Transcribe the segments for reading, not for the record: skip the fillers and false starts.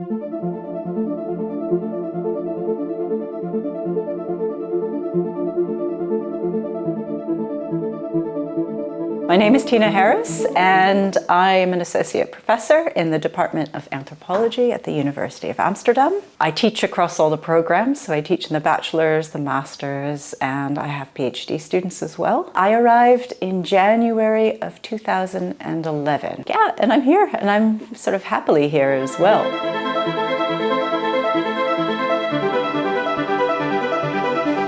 My name is Tina Harris, and I am an associate professor in the Department of Anthropology at the University of Amsterdam. I teach across all the programs, so I teach in the bachelor's, the master's, and I have PhD students as well. I arrived in January of 2011. Yeah, and I'm here, and I'm sort of happily here as well.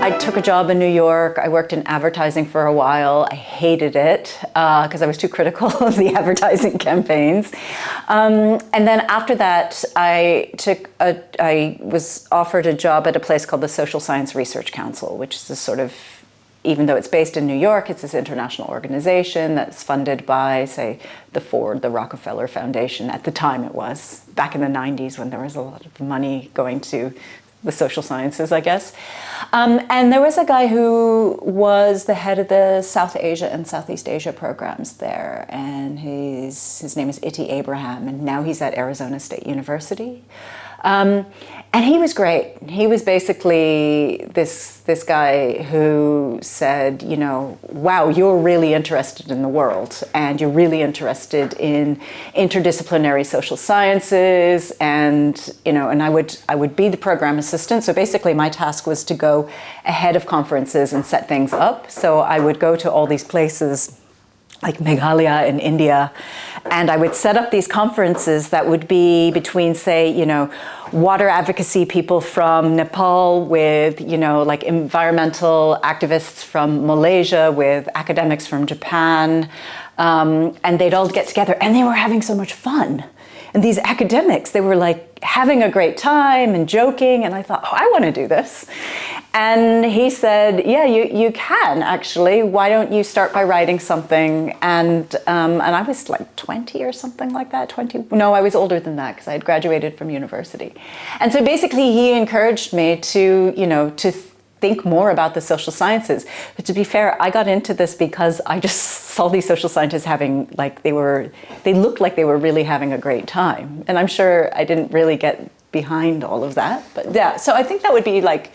I took a job in New York. I worked in advertising for a while. I hated it because I was too critical of the advertising campaigns. And then after that, I was offered a job at a place called the Social Science Research Council, which is this sort of, even though it's based in New York, it's this international organization that's funded by, say, the Ford, the Rockefeller Foundation. At the time it was, back in the 90s when there was a lot of money going to the social sciences, I guess. And there was a guy who was the head of the South Asia and Southeast Asia programs there, and his name is Iti Abraham, and now he's at Arizona State University. And he was great. He was basically this guy who said, you know, wow, you're really interested in the world, and you're really interested in interdisciplinary social sciences, and you know, and I would be the program assistant. So basically, my task was to go ahead of conferences and set things up. So I would go to all these places like Meghalaya in India, and I would set up these conferences that would be between, say, you know, water advocacy people from Nepal with, you know, like environmental activists from Malaysia with academics from Japan, and they'd all get together, and they were having so much fun. And these academics, they were like having a great time and joking, and I thought, oh, I want to do this. And he said, yeah, you can actually. Why don't you start by writing something? And I was like 20 or something like that. 20? No, I was older than that because I had graduated from university. And so basically, he encouraged me to, you know, to think more about the social sciences. But to be fair, I got into this because I just saw these social scientists having, like, they looked like they were really having a great time. And I'm sure I didn't really get behind all of that. But yeah, so I think that would be like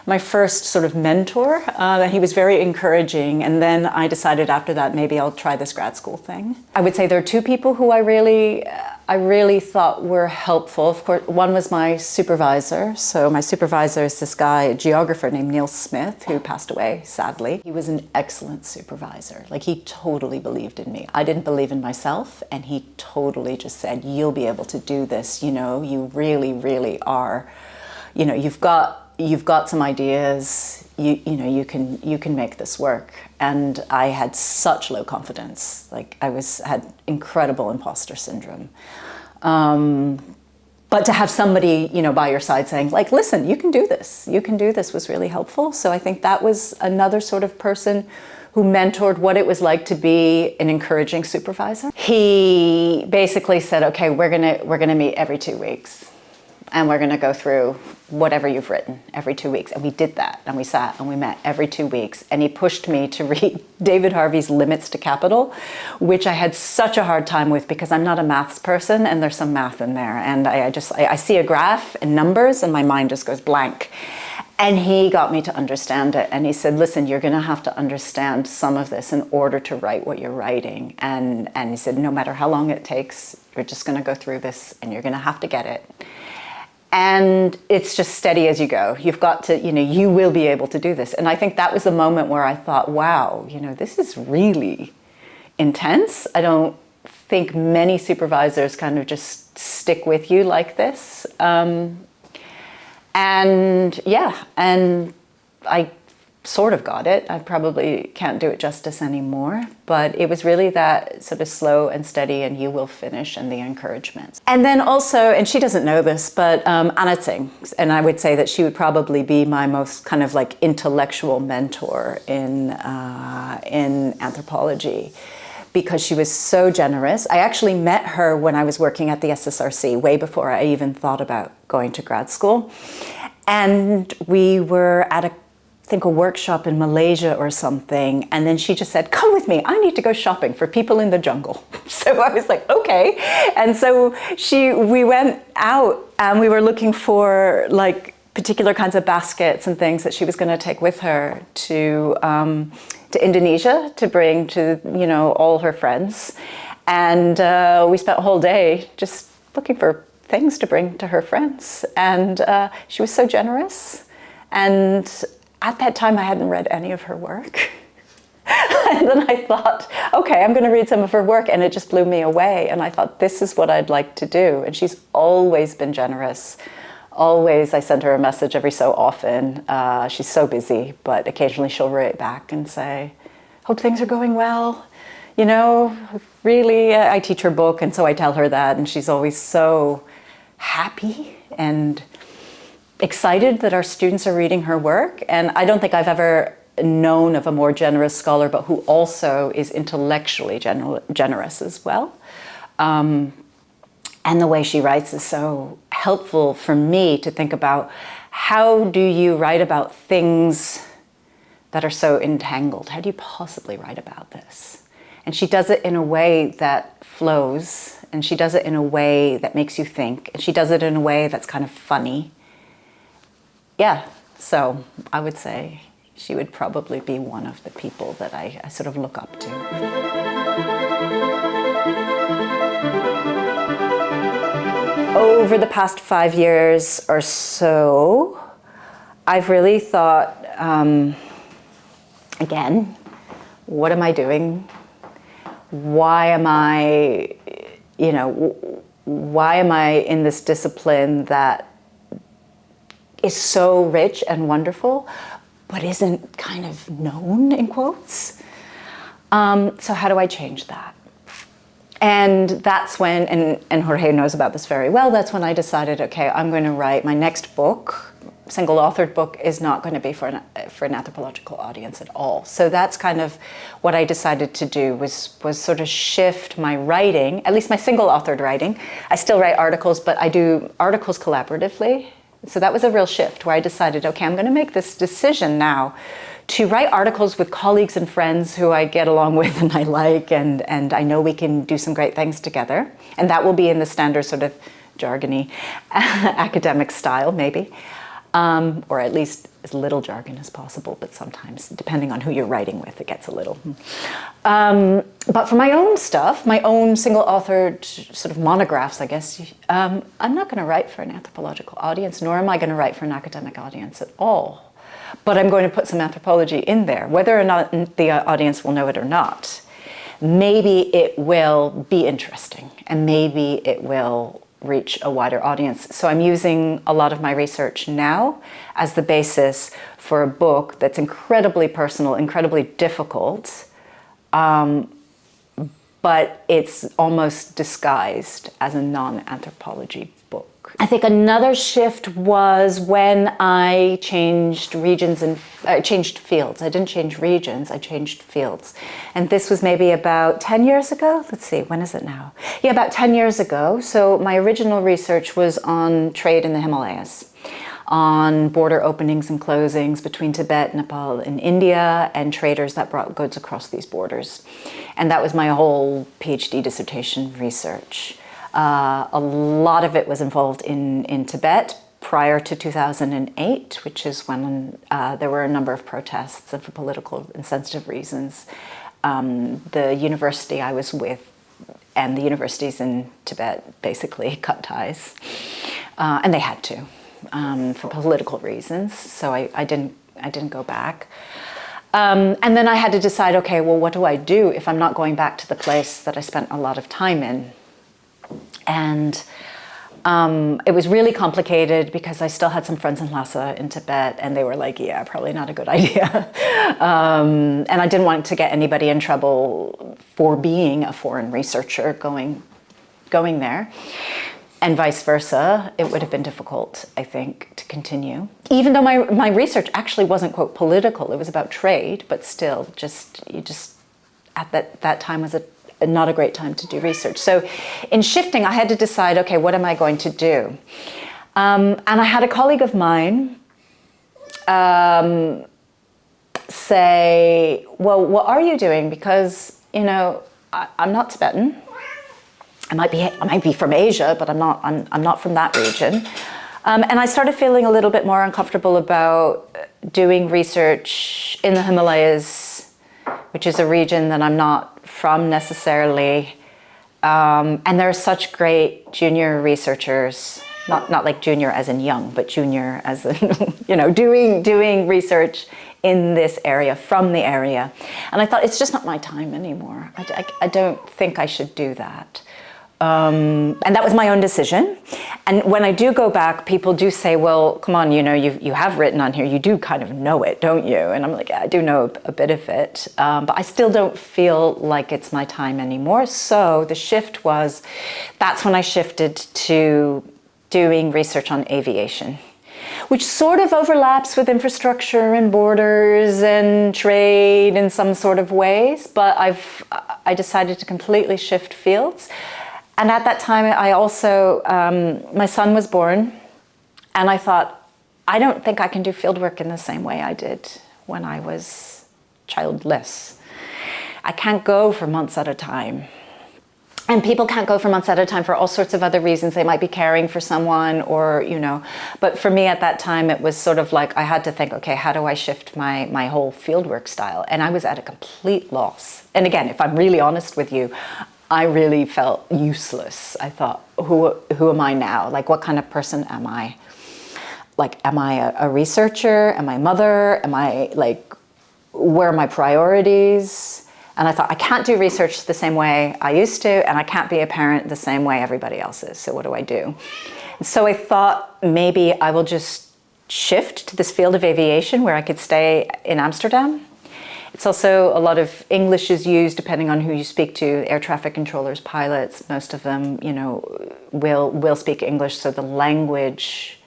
my first sort of mentor. He was very encouraging, and then I decided after that maybe I'll try this grad school thing. I would say there are two people who I really thought were helpful. Of course, one was my supervisor. So my supervisor is this guy, a geographer named Neil Smith, who passed away, sadly. He was an excellent supervisor. Like, he totally believed in me. I didn't believe in myself, and he totally just said, you'll be able to do this. You know, you really, really are. You know, you've got some ideas, you know, you can make this work. And I had such low confidence. Like, had incredible imposter syndrome. But to have somebody, you know, by your side saying, like, listen, you can do this was really helpful. So I think that was another sort of person who mentored what it was like to be an encouraging supervisor. He basically said, okay, we're gonna meet every 2 weeks. And we're going to go through whatever you've written every 2 weeks. And we did that, and we sat and we met every 2 weeks. And he pushed me to read David Harvey's Limits to Capital, which I had such a hard time with because I'm not a maths person, and there's some math in there. And I see a graph and numbers, and my mind just goes blank. And he got me to understand it. And he said, listen, you're going to have to understand some of this in order to write what you're writing. And he said, no matter how long it takes, you're just going to go through this, and you're going to have to get it. And it's just steady as you go. You've got to, you know, you will be able to do this. And I think that was the moment where I thought, wow, you know, this is really intense. I don't think many supervisors kind of just stick with you like this. And yeah, and I sort of got it. I probably can't do it justice anymore, but it was really that sort of slow and steady and you will finish and the encouragements. And then also, and she doesn't know this, but Anna Singh, and I would say that she would probably be my most kind of like intellectual mentor in anthropology, because she was so generous. I actually met her when I was working at the SSRC, way before I even thought about going to grad school. And we were at a think a workshop in Malaysia or something, and then she just said, come with me, I need to go shopping for people in the jungle. So I was like, okay. And so we went out and we were looking for like particular kinds of baskets and things that she was going to take with her to Indonesia to bring to, you know, all her friends. And we spent a whole day just looking for things to bring to her friends. And she was so generous. And at that time, I hadn't read any of her work. And then I thought, okay, I'm going to read some of her work. And it just blew me away. And I thought, this is what I'd like to do. And she's always been generous. Always. I send her a message every so often. She's so busy, but occasionally she'll write back and say, hope things are going well. You know, really, I teach her book. And so I tell her that. And she's always so happy and excited that our students are reading her work. And I don't think I've ever known of a more generous scholar, but who also is intellectually generous as well. And the way she writes is so helpful for me to think about, how do you write about things that are so entangled? How do you possibly write about this? And she does it in a way that flows, and she does it in a way that makes you think, and she does it in a way that's kind of funny. Yeah, so I would say she would probably be one of the people that I sort of look up to. Over the past 5 years or so, I've really thought, again, what am I doing? Why am I, you know, why am I in this discipline that is so rich and wonderful, but isn't kind of known, in quotes? So how do I change that? And that's when, and Jorge knows about this very well, that's when I decided, okay, I'm going to write my next book. Single-authored book is not going to be for an anthropological audience at all. So that's kind of what I decided to do, was sort of shift my writing, at least my single-authored writing. I still write articles, but I do articles collaboratively. So that was a real shift where I decided, okay, I'm going to make this decision now to write articles with colleagues and friends who I get along with and I like, and I know we can do some great things together. And that will be in the standard sort of jargony academic style, maybe. Or at least as little jargon as possible, but sometimes, depending on who you're writing with, it gets a little. But for my own stuff, my own single-authored sort of monographs, I guess, I'm not going to write for an anthropological audience, nor am I going to write for an academic audience at all. But I'm going to put some anthropology in there, whether or not the audience will know it or not. Maybe it will be interesting, and maybe it will reach a wider audience. So I'm using a lot of my research now as the basis for a book that's incredibly personal, incredibly difficult, but it's almost disguised as a non-anthropology book. I think another shift was when I changed regions and changed fields. I didn't change regions, I changed fields. And this was maybe about 10 years ago. Let's see, when is it now? Yeah, about 10 years ago. So my original research was on trade in the Himalayas, on border openings and closings between Tibet, Nepal, and India, and traders that brought goods across these borders. And that was my whole PhD dissertation research. A lot of it was involved in Tibet prior to 2008, which is when there were a number of protests, and for political and sensitive reasons. The university I was with and the universities in Tibet basically cut ties, and they had to for political reasons. So I didn't go back. And then I had to decide, okay, well, what do I do if I'm not going back to the place that I spent a lot of time in? And it was really complicated because I still had some friends in Lhasa in Tibet, and they were like, yeah, probably not a good idea. And I didn't want to get anybody in trouble for being a foreign researcher going there. And vice versa, it would have been difficult, I think, to continue. Even though my research actually wasn't, quote, political, it was about trade, but still, at that time was not a great time to do research. So in shifting, I had to decide, okay, what am I going to do? And I had a colleague of mine say, well, what are you doing? Because, you know, I'm not Tibetan. I might be from Asia, but I'm not from that region. And I started feeling a little bit more uncomfortable about doing research in the Himalayas, which is a region that I'm not from necessarily. And there are such great junior researchers, not like junior as in young, but junior as in, you know, doing research in this area, from the area. And I thought, it's just not my time anymore. I don't think I should do that. And that was my own decision. And when I do go back, people do say, well, come on, you know, you have written on here, you do kind of know it, don't you? And I'm like, yeah, I do know a bit of it, but I still don't feel like it's my time anymore. So the shift was, that's when I shifted to doing research on aviation, which sort of overlaps with infrastructure and borders and trade in some sort of ways, but I decided to completely shift fields. And at that time, I also, my son was born, and I thought, I don't think I can do fieldwork in the same way I did when I was childless. I can't go for months at a time. And people can't go for months at a time for all sorts of other reasons. They might be caring for someone or, you know, but for me at that time, it was sort of like I had to think, okay, how do I shift my whole fieldwork style? And I was at a complete loss. And again, if I'm really honest with you, I really felt useless. I thought, who am I now? Like, what kind of person am I? Like, am I a researcher? Am I a mother? Am I, like, where are my priorities? And I thought, I can't do research the same way I used to, and I can't be a parent the same way everybody else is. So what do I do? And so I thought maybe I will just shift to this field of aviation where I could stay in Amsterdam. It's also a lot of English is used depending on who you speak to, air traffic controllers, pilots, most of them, you know, will speak English. So the language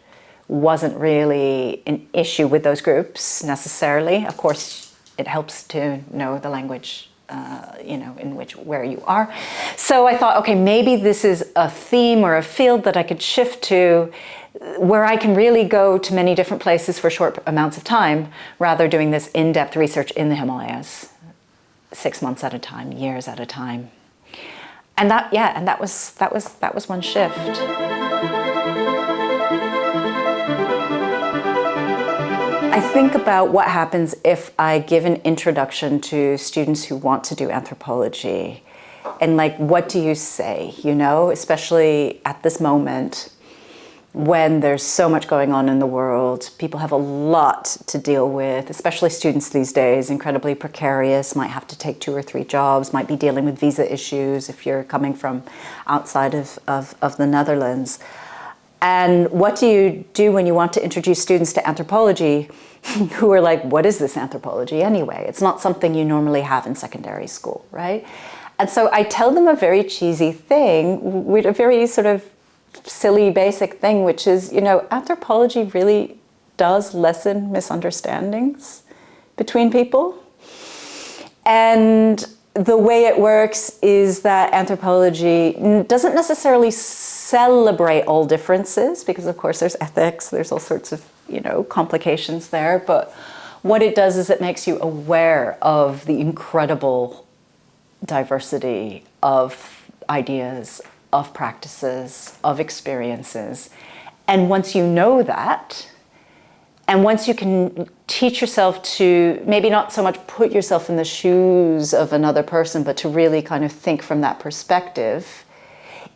wasn't really an issue with those groups necessarily. Of course, it helps to know the language, you know, where you are. So I thought, okay, maybe this is a theme or a field that I could shift to where I can really go to many different places for short amounts of time, rather doing this in-depth research in the Himalayas, 6 months at a time, years at a time. And that was one shift. I think about what happens if I give an introduction to students who want to do anthropology, and like, what do you say, you know, especially at this moment when there's so much going on in the world. People have a lot to deal with, especially students these days, incredibly precarious, might have to take 2 or 3 jobs, might be dealing with visa issues if you're coming from outside of the Netherlands. And what do you do when you want to introduce students to anthropology who are like, what is this anthropology anyway? It's not something you normally have in secondary school, right? And so I tell them a very cheesy thing, with a very sort of silly basic thing, which is, you know, anthropology really does lessen misunderstandings between people. And the way it works is that anthropology doesn't necessarily celebrate all differences, because of course there's ethics, there's all sorts of, you know, complications there, but what it does is it makes you aware of the incredible diversity of ideas, of practices, of experiences. And once you know that, and once you can teach yourself to maybe not so much put yourself in the shoes of another person, but to really kind of think from that perspective,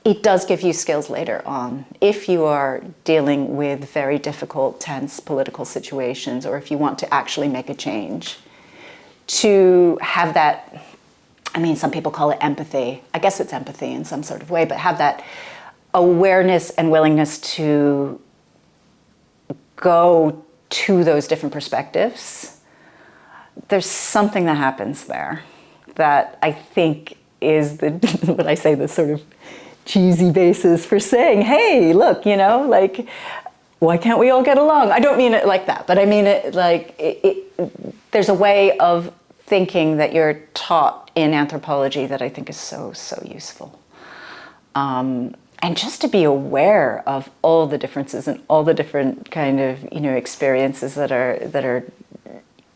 it does give you skills later on. If you are dealing with very difficult, tense political situations, or if you want to actually make a change, to have that, I mean, some people call it empathy. I guess it's empathy in some sort of way, but have that awareness and willingness to go to those different perspectives. There's something that happens there that I think is the, what I say, the sort of cheesy basis for saying, hey, look, you know, like, why can't we all get along? I don't mean it like that, but I mean it like, there's a way of thinking that you're taught in anthropology that I think is so, so useful. And just to be aware of all the differences and all the different kind of, you know, experiences that are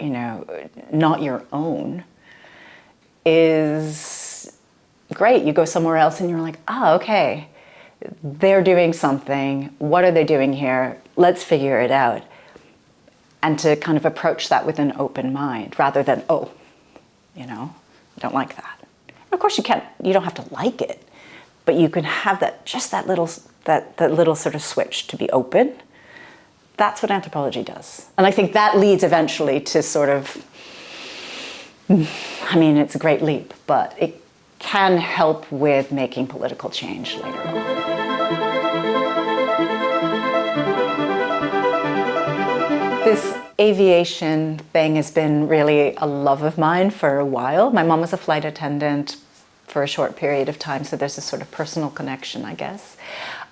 not your own is great. You go somewhere else and you're like, okay, they're doing something. What are they doing here? Let's figure it out. And to kind of approach that with an open mind rather than, I don't like that. And of course you don't have to like it, but you can have that little sort of switch to be open. That's what anthropology does. And I think that leads eventually to sort of, it's a great leap, but it can help with making political change later on. This aviation thing has been really a love of mine for a while. My mom was a flight attendant for a short period of time, so there's a sort of personal connection, I guess.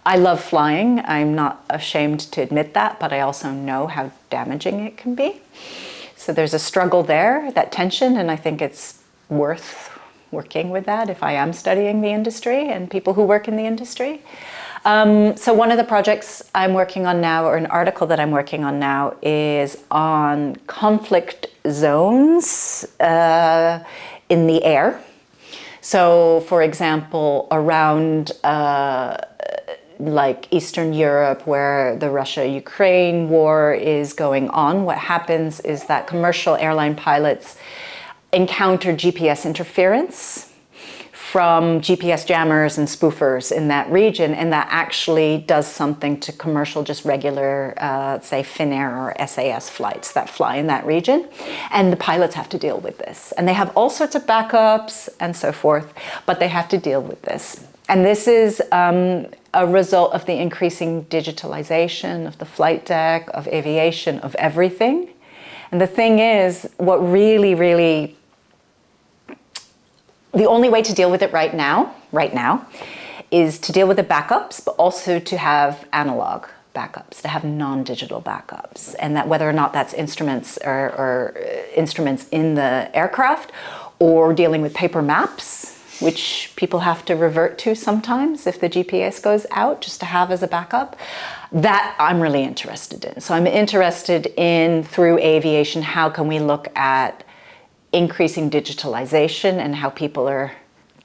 I love flying. I'm not ashamed to admit that, but I also know how damaging it can be. So there's a struggle there, that tension, and I think it's worth working with that if I am studying the industry and people who work in the industry. So one of the projects I'm working on now, or an article that I'm working on now, is on conflict zones in the air. So, for example, around like Eastern Europe, where the Russia-Ukraine war is going on, what happens is that commercial airline pilots encounter GPS interference from GPS jammers and spoofers in that region, and that actually does something to commercial, just regular, say, Finnair or SAS flights that fly in that region. And the pilots have to deal with this. And they have all sorts of backups and so forth, but they have to deal with this. And this is a result of the increasing digitalization of the flight deck, of aviation, of everything. And the thing is, what really the only way to deal with it right now, is to deal with the backups, but also to have analog backups, to have non-digital backups. And that whether or not that's instruments or instruments in the aircraft, or dealing with paper maps, which people have to revert to sometimes if the GPS goes out, just to have as a backup, that I'm really interested in. So I'm interested in, through aviation, how can we look at increasing digitalization and how people are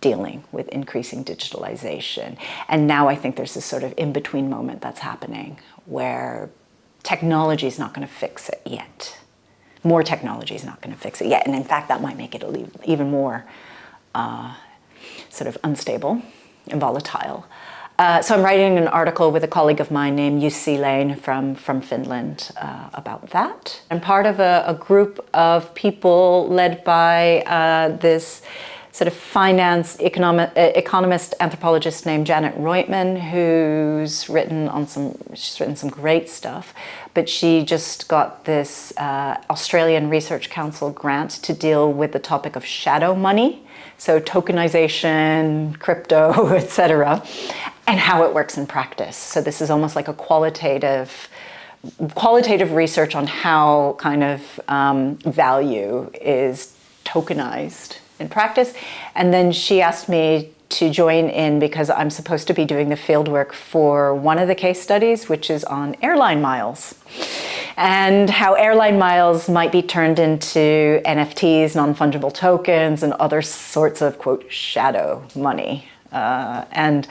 dealing with increasing digitalization. And now I think there's this sort of in-between moment that's happening where technology is not going to fix it yet. More technology is not going to fix it yet. And in fact, that might make it even more sort of unstable and volatile. So I'm writing an article with a colleague of mine named Jussi Lane from Finland about that. I'm part of a group of people led by this sort of finance economist anthropologist named Janet Reutman, who's written some great stuff, but she just got this Australian Research Council grant to deal with the topic of shadow money, so tokenization, crypto, etc., and how it works in practice. So this is almost like a qualitative research on how kind of value is tokenized in practice. And then she asked me to join in because I'm supposed to be doing the fieldwork for one of the case studies, which is on airline miles, and how airline miles might be turned into NFTs, non-fungible tokens, and other sorts of, quote, shadow money. And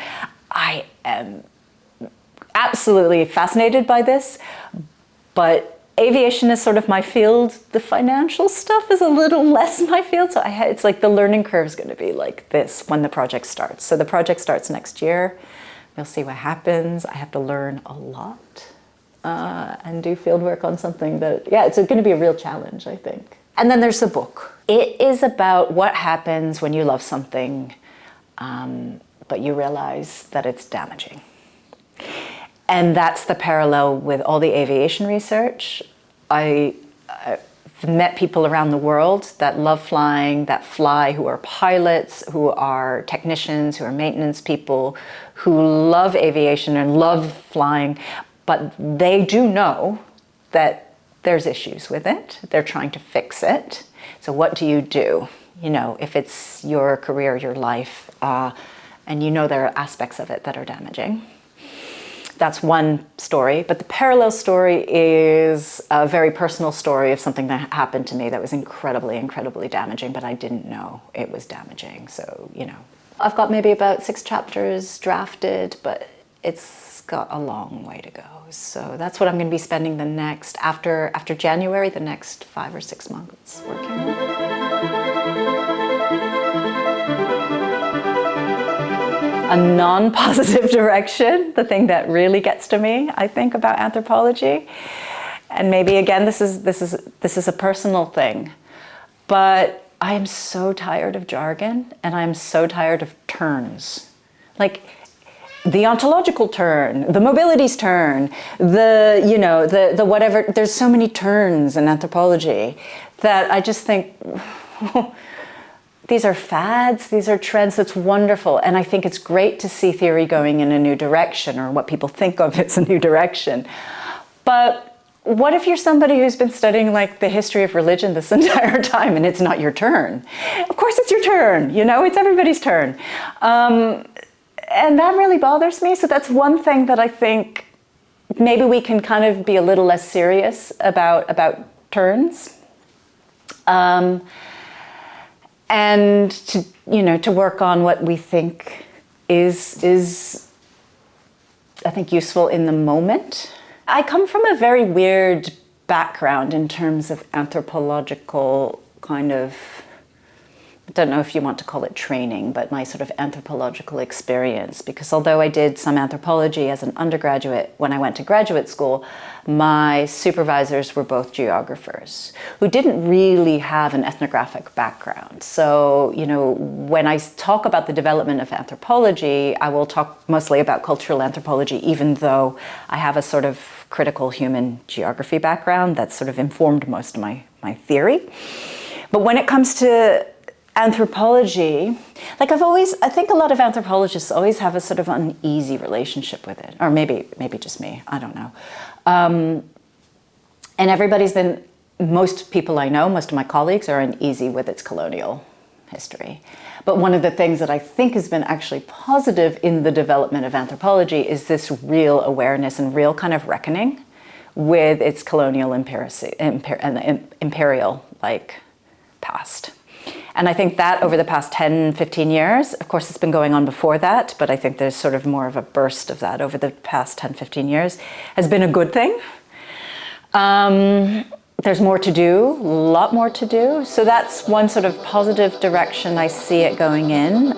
I am absolutely fascinated by this, but aviation is sort of my field. The financial stuff is a little less my field, so it's like the learning curve is going to be like this when the project starts. So the project starts next year. We'll see what happens. I have to learn a lot and do field work on something that, it's going to be a real challenge, I think. And then there's the book. It is about what happens when you love something, but you realize that it's damaging. And that's the parallel with all the aviation research. I've met people around the world that love flying, that fly, who are pilots, who are technicians, who are maintenance people, who love aviation and love flying, but they do know that there's issues with it. They're trying to fix it. So what do you do? If it's your career, your life, and there are aspects of it that are damaging. That's one story, but the parallel story is a very personal story of something that happened to me that was incredibly, incredibly damaging, but I didn't know it was damaging. So, I've got maybe about 6 chapters drafted, but it's got a long way to go. So that's what I'm going to be spending the next, after January, the next 5 or 6 months working on. A non-positive direction, the thing that really gets to me, I think, about anthropology. And maybe again, this is a personal thing, but I am so tired of jargon, and I am so tired of turns. Like the ontological turn, the mobilities turn, the whatever. There's so many turns in anthropology that I just think, these are fads, these are trends. That's wonderful. And I think it's great to see theory going in a new direction, or what people think of as a new direction. But what if you're somebody who's been studying like the history of religion this entire time and it's not your turn? Of course it's your turn, it's everybody's turn. And that really bothers me. So that's one thing that I think maybe we can kind of be a little less serious about turns. And to work on what we think is I think useful in the moment. I come from a very weird background in terms of anthropological kind of, I don't know if you want to call it training, but my sort of anthropological experience. Because although I did some anthropology as an undergraduate, when I went to graduate school, my supervisors were both geographers who didn't really have an ethnographic background. So, when I talk about the development of anthropology, I will talk mostly about cultural anthropology, even though I have a sort of critical human geography background that's sort of informed most of my theory. But when it comes to anthropology, I think a lot of anthropologists always have a sort of uneasy relationship with it, or maybe just me, I don't know. And most people I know, most of my colleagues are uneasy with its colonial history. But one of the things that I think has been actually positive in the development of anthropology is this real awareness and real kind of reckoning with its colonial imperial past. And I think that over the past 10, 15 years, of course it's been going on before that, but I think there's sort of more of a burst of that over the past 10, 15 years, has been a good thing. There's more to do, a lot more to do. So that's one sort of positive direction I see it going in.